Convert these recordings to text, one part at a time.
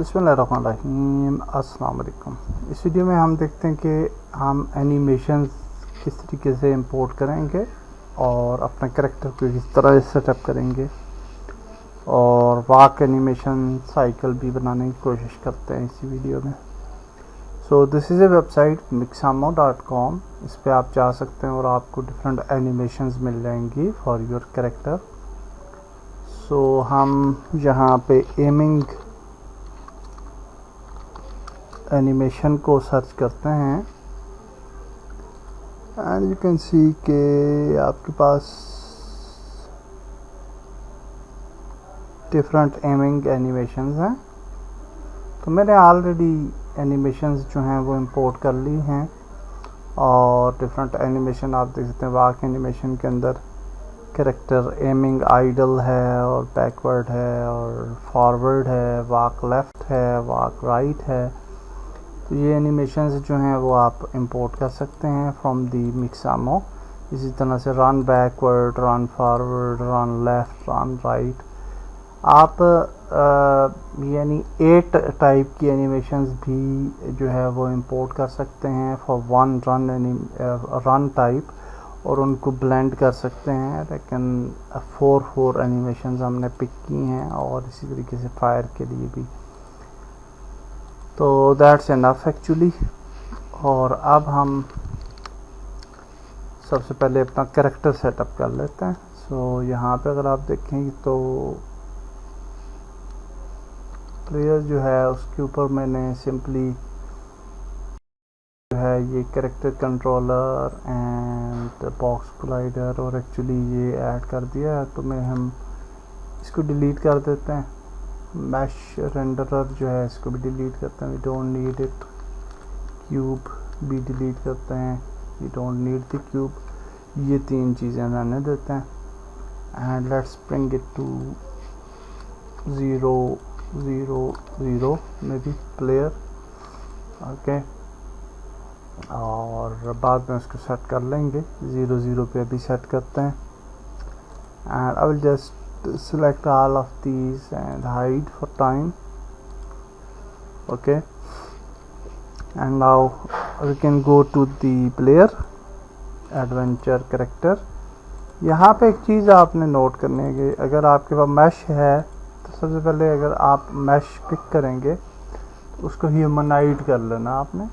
बिस्मिल्लाहिर्रहमानिर्रहीम। अस्सलाम वालेकुम। इस वीडियो में हम देखते हैं कि हम एनिमेशंस किस तरीके से इंपोर्ट करेंगे और अपने कैरेक्टर को किस तरह सेटअप करेंगे और वॉक एनिमेशन साइकिल भी बनाने की कोशिश करते हैं इसी वीडियो में। So this is a website mixamo.com। इस पर आप जा सकते हैं और आपको डिफरेंट एनिमेशंस मिल जाएंगी फॉर योर कैरेक्टर। सो हम यहाँ पे एमिंग एनिमेशन को सर्च करते हैं एंड यू कैन सी के आपके पास डिफरेंट एमिंग एनिमेशंस हैं। तो मैंने ऑलरेडी एनिमेशंस जो हैं वो इंपोर्ट कर ली हैं और डिफरेंट एनिमेशन आप देख सकते हैं। वॉक एनिमेशन के अंदर कैरेक्टर एमिंग आइडल है और बैकवर्ड है और फॉरवर्ड है, वॉक लेफ्ट है, वॉक राइट है। तो ये एनिमेशंस जो हैं वो आप इंपोर्ट कर सकते हैं फ्रॉम दी मिक्सामो। इसी तरह से run backward, run forward, run left, run right. आप यानी 8 टाइप की एनिमेशंस भी जो है वो इंपोर्ट कर सकते हैं फॉर वन रन टाइप और उनको ब्लेंड कर सकते हैं। लेकिन 4 एनिमेशंस हमने पिक की हैं और इसी तरीके से फायर के लिए भी। तो दैट्स इनफ एक्चुअली। और अब हम सबसे पहले अपना कैरेक्टर सेटअप कर लेते हैं। सो यहाँ पे अगर आप देखेंगे तो प्लेयर जो है उसके ऊपर मैंने सिंपली जो है ये character controller and box collider और एक्चुअली ये ऐड कर दिया है। तो हम इसको डिलीट कर देते हैं। मैश रेंडरर जो है इसको भी डिलीट करते हैं, we don't need it. Cube भी डिलीट करते हैं, we don't need the cube. ये 3 चीज़ें रहने देते हैं and let's bring it to 0 0 0 में भी प्लेयर ओके। और बाद में उसको सेट कर लेंगे, 0 0 पे भी सेट करते हैं and I will just select all of these and hide for time. Okay, and now we can go to the player adventure character। यहाँ पे एक चीज़ आपने नोट करनी है कि अगर आपके पास मैश है तो सबसे पहले अगर आप मैश पिक करेंगे तो उसको ह्यूमनाइड कर लेना। आपने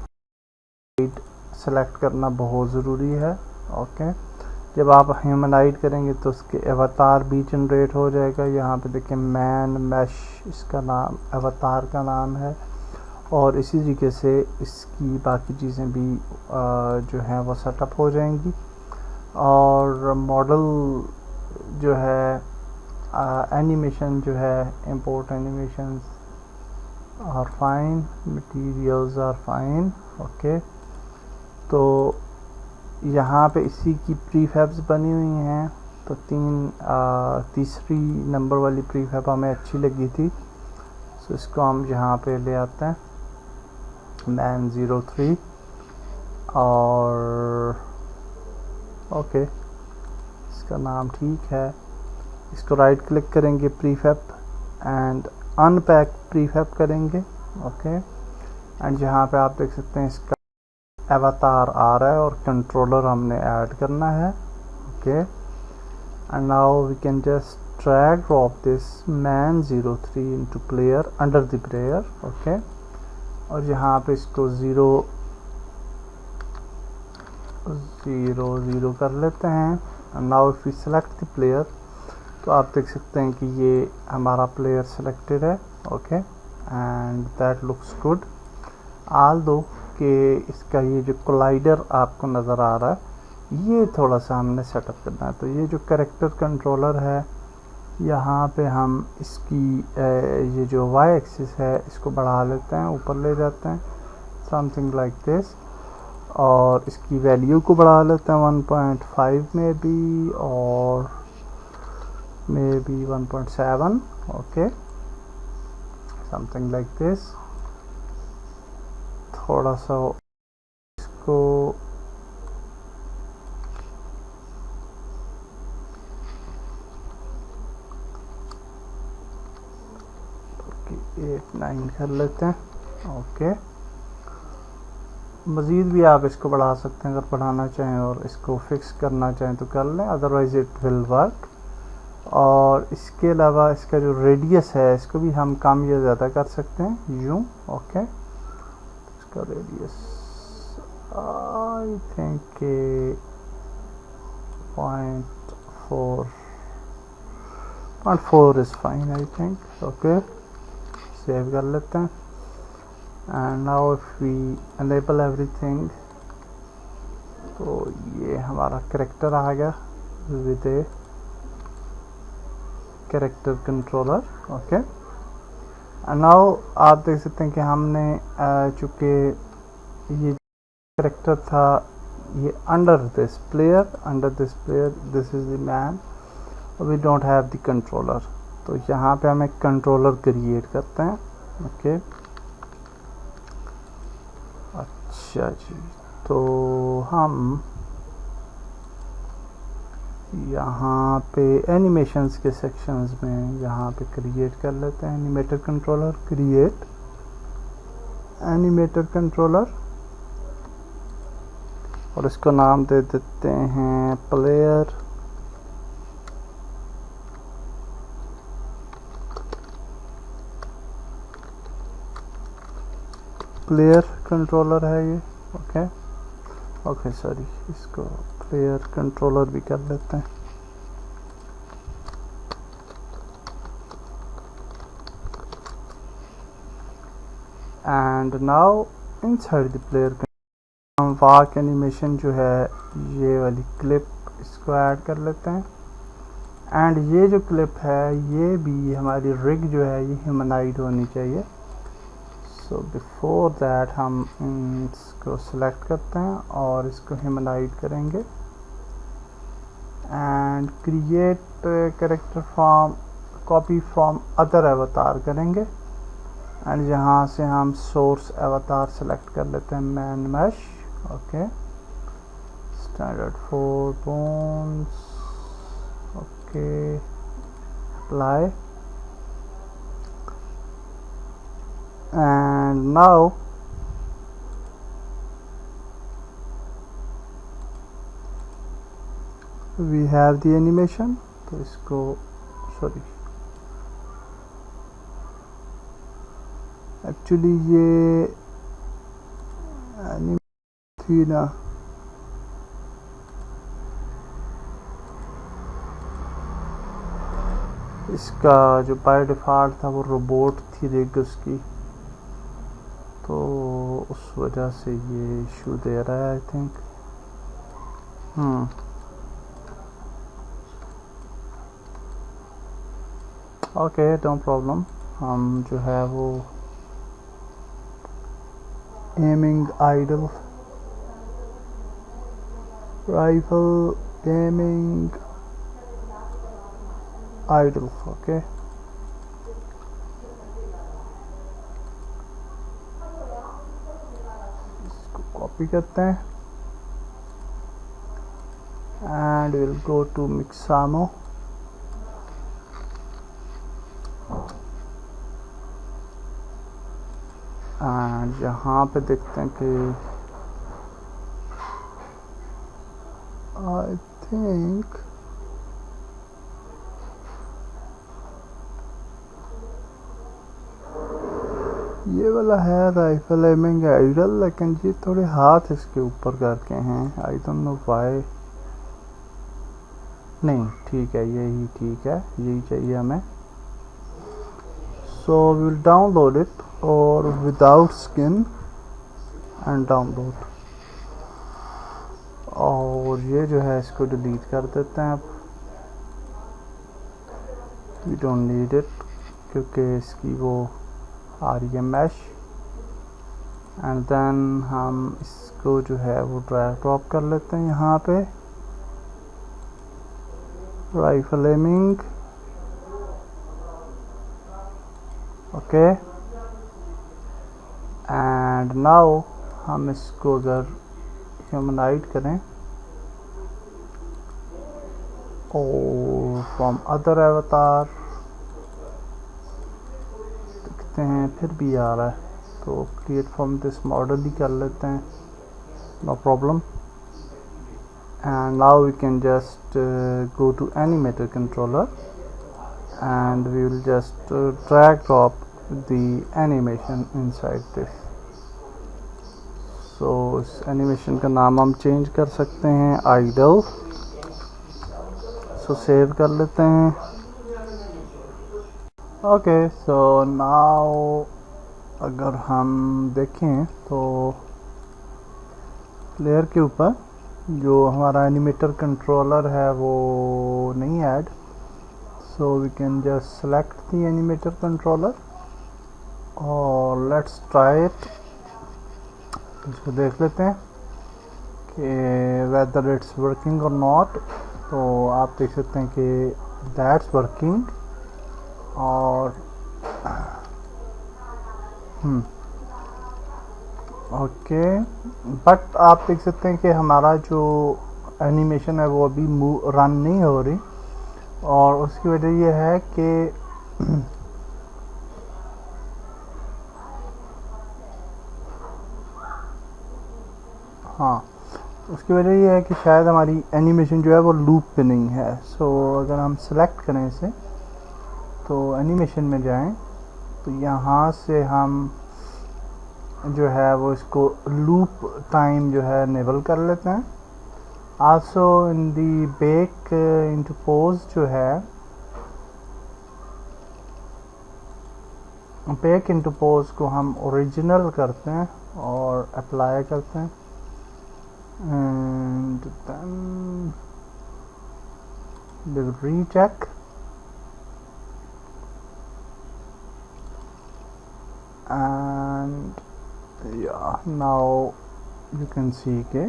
सेलेक्ट करना बहुत ज़रूरी है। ओके, जब आप ह्यूमनाइड करेंगे तो उसके अवतार भी जनरेट हो जाएगा। यहाँ पे देखें मैन मैश इसका नाम अवतार का नाम है और इसी तरीके से इसकी बाकी चीज़ें भी जो हैं वो सेटअप हो जाएंगी। और मॉडल जो है एनिमेशन जो है import animations are fine, materials are fine. Okay, तो यहाँ पे इसी की प्रीफैब्स बनी हुई हैं। तो तीसरी नंबर वाली प्रीफैब हमें अच्छी लगी थी। सो इसको हम यहाँ पे ले आते हैं, मैन 03 और ओके इसका नाम ठीक है। इसको राइट क्लिक करेंगे प्रीफैब एंड अनपैक प्रीफैब करेंगे। ओके, एंड यहाँ पे आप देख सकते हैं इसका अवतार आ रहा है और कंट्रोलर हमने ऐड करना है। Okay, and now we can just drag drop this man 03 into player under the player. Okay, और यहाँ पे इसको 0 0 0 कर लेते हैं। And now if we select the player तो आप देख सकते हैं कि ये हमारा प्लेयर सेलेक्टेड है। Okay, and that looks good. Although कि इसका ये जो कोलाइडर आपको नज़र आ रहा है ये थोड़ा सा हमने सेटअप करना है। तो ये जो कैरेक्टर कंट्रोलर है यहाँ पे हम इसकी ये जो वाई एक्सिस है इसको बढ़ा लेते हैं, ऊपर ले जाते हैं समथिंग लाइक दिस और इसकी वैल्यू को बढ़ा लेते हैं 1.5 में भी और may be 1.7। Okay, something like this. थोड़ा सा इसको एक 9 कर लेते हैं। ओके, मज़ीद भी आप इसको बढ़ा सकते हैं अगर बढ़ाना चाहें, और इसको फिक्स करना चाहें तो कर लें, अदरवाइज़ इट विल वर्क। और इसके अलावा इसका जो रेडियस है इसको भी हम कम या ज़्यादा कर सकते हैं यूँ। ओके, इसका रेडियस आई थिंक के 0.4 is fine I think. Okay, save कर लेते हैं। And now if we enable everything, तो ये हमारा कैरेक्टर आ गया with a character controller. Okay, and now आप देख सकते हैं कि हमने चूँकि ये कैरेक्टर था ये under this player this is the man, we don't have the controller, तो यहाँ पे हम एक कंट्रोलर क्रिएट करते हैं। ओके, अच्छा जी, तो हम यहाँ पे एनिमेशंस के सेक्शंस में यहाँ पे क्रिएट कर लेते हैं animator controller, create animator controller, और इसको नाम दे देते हैं प्लेयर कंट्रोलर है ये। ओके सॉरी, इसको प्लेयर कंट्रोलर भी कर लेते हैं। And now inside the player हम वॉक एनिमेशन जो है ये वाली क्लिप इसको ऐड कर लेते हैं। एंड ये जो क्लिप है ये भी हमारी रिग जो है ये ह्यूमनाइड होनी चाहिए। सो बिफोर दैट हम इसको सिलेक्ट करते हैं और इसको ह्यूमनाइड करेंगे and create character from copy from other अवतार करेंगे। एंड यहाँ से हम सोर्स अवतार सेलेक्ट कर लेते हैं man mesh. Okay, standard 4 bones. Okay, apply, and now we have the animation, तो इसको सॉरी एक्चुअली ये थी ना, इसका जो बाय डिफ़ॉल्ट था वो रोबोट थी रिग उसकी, तो उस वजह से ये इशू दे रहा है I think. Okay, no problem, हम जो है वो aiming idle rifle aiming idle. Okay, copy करते हैं and will go to Mixamo and यहाँ पे देखते हैं कि आई थिंक ये वाला है राइफल एमिंग आइडल, लेकिन ये थोड़े हाथ इसके ऊपर करके हैं, आई डोंट नो व्हाई। नहीं ठीक है, यही ठीक है, यही चाहिए हमें। सो विल डाउनलोड इट और विदाउट स्किन एंड डाउनलोड, और ये जो है इसको डिलीट कर देते हैं अब, वी डोंट नीड इट क्योंकि इसकी वो आ रही है मैश। एंड देन हम इसको जो है वो ड्रैग ड्रॉप कर लेते हैं यहाँ पे rifle aiming. Okay, and now हम इसको अगर ह्यूमनाइड करें और फ्रॉम अदर अवतार देखते हैं फिर भी आ रहा है, तो क्रिएट फ्रॉम दिस मॉडल ही कर लेते हैं, no problem. and now we can just go to animator controller and we will just drag drop the animation inside this. so इस animation का नाम हम change कर सकते हैं idle, so save कर लेते हैं। okay, so now अगर हम देखें तो लेयर के ऊपर जो हमारा एनिमेटर कंट्रोलर है वो नहीं add, so we can just select the animator controller और लेट्स ट्राई इट। इसको देख लेते हैं कि वेदर इट्स वर्किंग और नॉट। तो आप देख सकते हैं कि दैट्स वर्किंग और ओके, बट आप देख सकते हैं कि हमारा जो एनिमेशन है वो अभी रन नहीं हो रही, और उसकी वजह यह है कि हाँ, उसकी वजह यह है कि शायद हमारी एनिमेशन जो है वो लूप पे नहीं है। सो अगर हम सेलेक्ट करें इसे तो एनिमेशन में जाएं तो यहाँ से हम जो है वो इसको लूप टाइम जो है इनेबल कर लेते हैं। Also in the bake into pose जो है, बेक इनटू पोज को हम ओरिजिनल करते हैं और अप्लाई करते हैं and then will recheck and yeah, now you can see के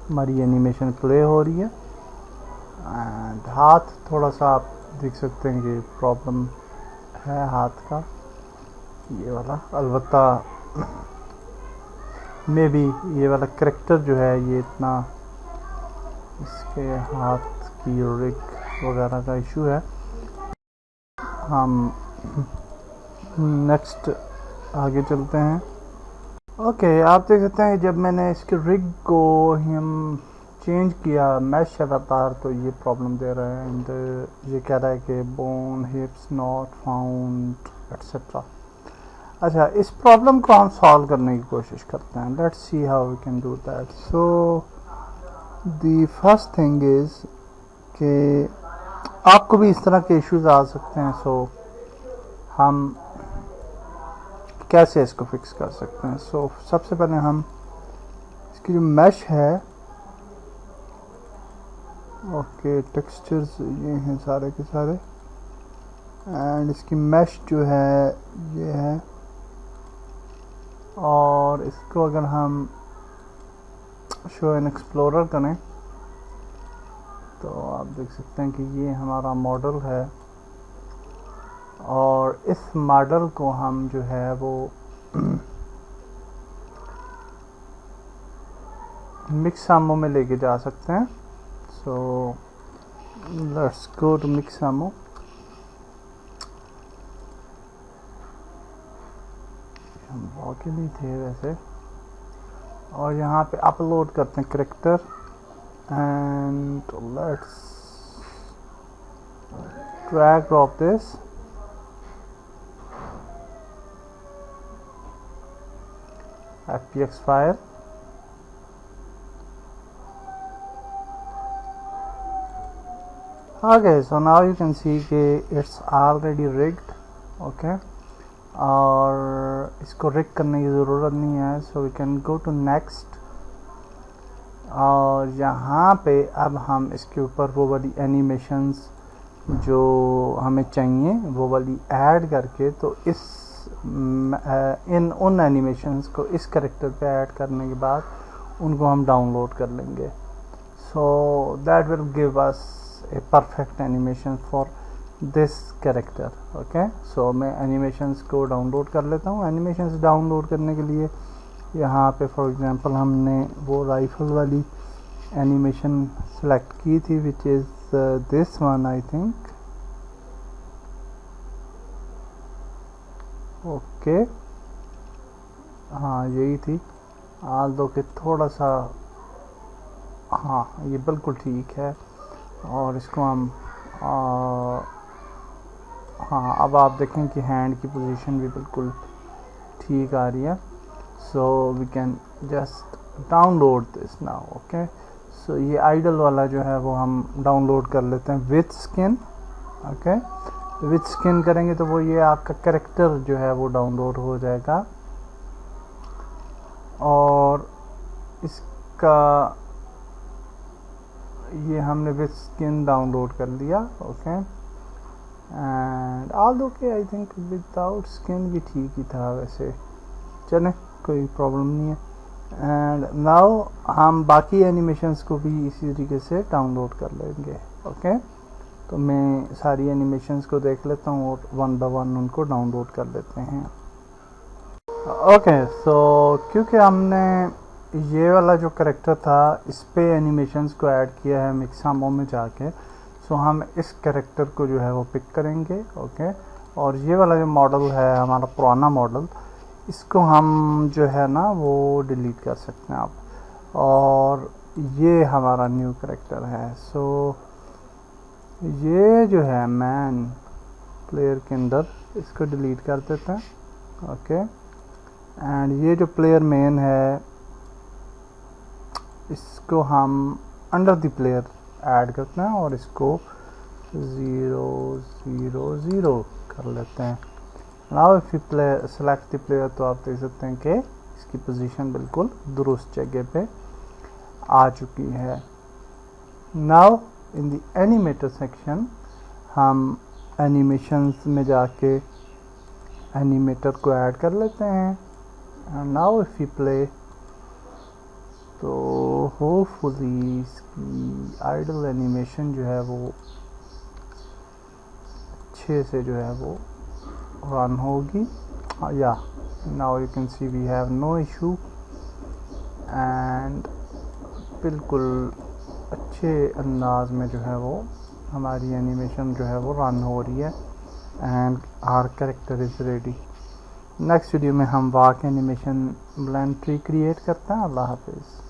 हमारी एनिमेशन प्ले हो रही है। एंड हाथ थोड़ा सा आप देख सकते हैं कि प्रॉब्लम है हाथ का, ये वाला अलबत्ता मे बी ये वाला करेक्टर जो है ये इतना इसके हाथ की रिग वगैरह का इशू है। हम नेक्स्ट आगे चलते हैं। ओके, आप देख सकते हैं जब मैंने इसके रिग को हम चेंज किया मैश अवतार तो ये प्रॉब्लम दे रहा है एंड ये कह रहा है कि बोन हिप्स नॉट फाउंड एटसेट्रा। अच्छा, इस प्रॉब्लम को हम सॉल्व करने की कोशिश करते हैं। Let's see how we can do that. So the first thing is कि आपको भी इस तरह के इश्यूज आ सकते हैं। सो हम कैसे इसको फिक्स कर सकते हैं? सो सबसे पहले हम इसकी जो मैश है, ओके टेक्सचर्स ये हैं सारे के सारे, एंड इसकी मैश जो है ये है, और इसको अगर हम शो एन एक्सप्लोरर करें तो आप देख सकते हैं कि ये हमारा मॉडल है, और इस मॉडल को हम जो है वो मिक्सामो में लेके जा सकते हैं। So let's go to Mixamo. हम वाकई नहीं थे वैसे, और यहाँ पे अपलोड करते हैं character and let's drag drop this FPX file. Okay, so now you can see कि it's already rigged. Okay, और इसको रिग करने की ज़रूरत नहीं है। So we can go to next, और यहाँ पे अब हम इसके ऊपर वो वाली एनिमेशंस जो हमें चाहिए वो वाली ऐड करके, तो इस उन एनिमेशंस को इस करेक्टर पे ऐड करने के बाद उनको हम डाउनलोड कर लेंगे। So that will give us a perfect animation for this character. Okay, so मैं एनिमेशंस को डाउनलोड कर लेता हूँ। एनिमेशंस डाउनलोड करने के लिए यहाँ पे फॉर एग्जांपल हमने वो राइफल वाली एनिमेशन सेलेक्ट की थी which is this one I think. Okay, हाँ यही थी। आल दो के थोड़ा सा, हाँ ये बिल्कुल ठीक है। और इसको हम हाँ अब आप देखें कि हैंड की पोजीशन भी बिल्कुल ठीक आ रही है। So we can just download this now. Okay, so ये आइडल वाला जो है वो हम डाउनलोड कर लेते हैं with skin. Okay, with skin करेंगे तो वो ये आपका कैरेक्टर जो है वो डाउनलोड हो जाएगा। और इसका ये हमने विथ स्किन डाउनलोड कर लिया। ओके, एंड ऑल्दो के आई थिंक विदाउट स्किन भी ठीक ही था वैसे, चलें कोई प्रॉब्लम नहीं है। एंड नाउ हम बाकी एनिमेशंस को भी इसी तरीके से डाउनलोड कर लेंगे। ओके, तो मैं सारी एनिमेशंस को देख लेता हूँ और वन बाय वन उनको डाउनलोड कर लेते हैं। ओके, सो क्योंकि हमने ये वाला जो करेक्टर था इस पे एनिमेशंस को ऐड किया है मिक्सामो में जाके, सो हम इस करेक्टर को जो है वो पिक करेंगे। ओके, और ये वाला जो मॉडल है हमारा पुराना मॉडल, इसको हम जो है ना वो डिलीट कर सकते हैं आप। और ये हमारा न्यू करेक्टर है। सो ये जो है मैन प्लेयर के अंदर, इसको डिलीट कर देते हैं। ओके, एंड ये जो प्लेयर मेन है इसको हम अंडर द प्लेयर ऐड करते हैं और इसको 0 0 0 कर लेते हैं। Now if you select the player, तो आप देख सकते हैं कि इसकी पोजीशन बिल्कुल दुरुस्त जगह पे आ चुकी है। Now in the animator section हम एनिमेशंस में जाके एनिमेटर को ऐड कर लेते हैं। नाउ इफ यू प्ले, तो होपफुली इसकी आइडल एनिमेशन जो है वो अच्छे से जो है वो रन होगी। या now you can see we have no issue, and बिल्कुल अच्छे अंदाज में जो है वो हमारी एनिमेशन जो है वो रन हो रही है। And our character is ready. Next video में हम walk animation blend tree create करते हैं। अल्लाह हाफिज़।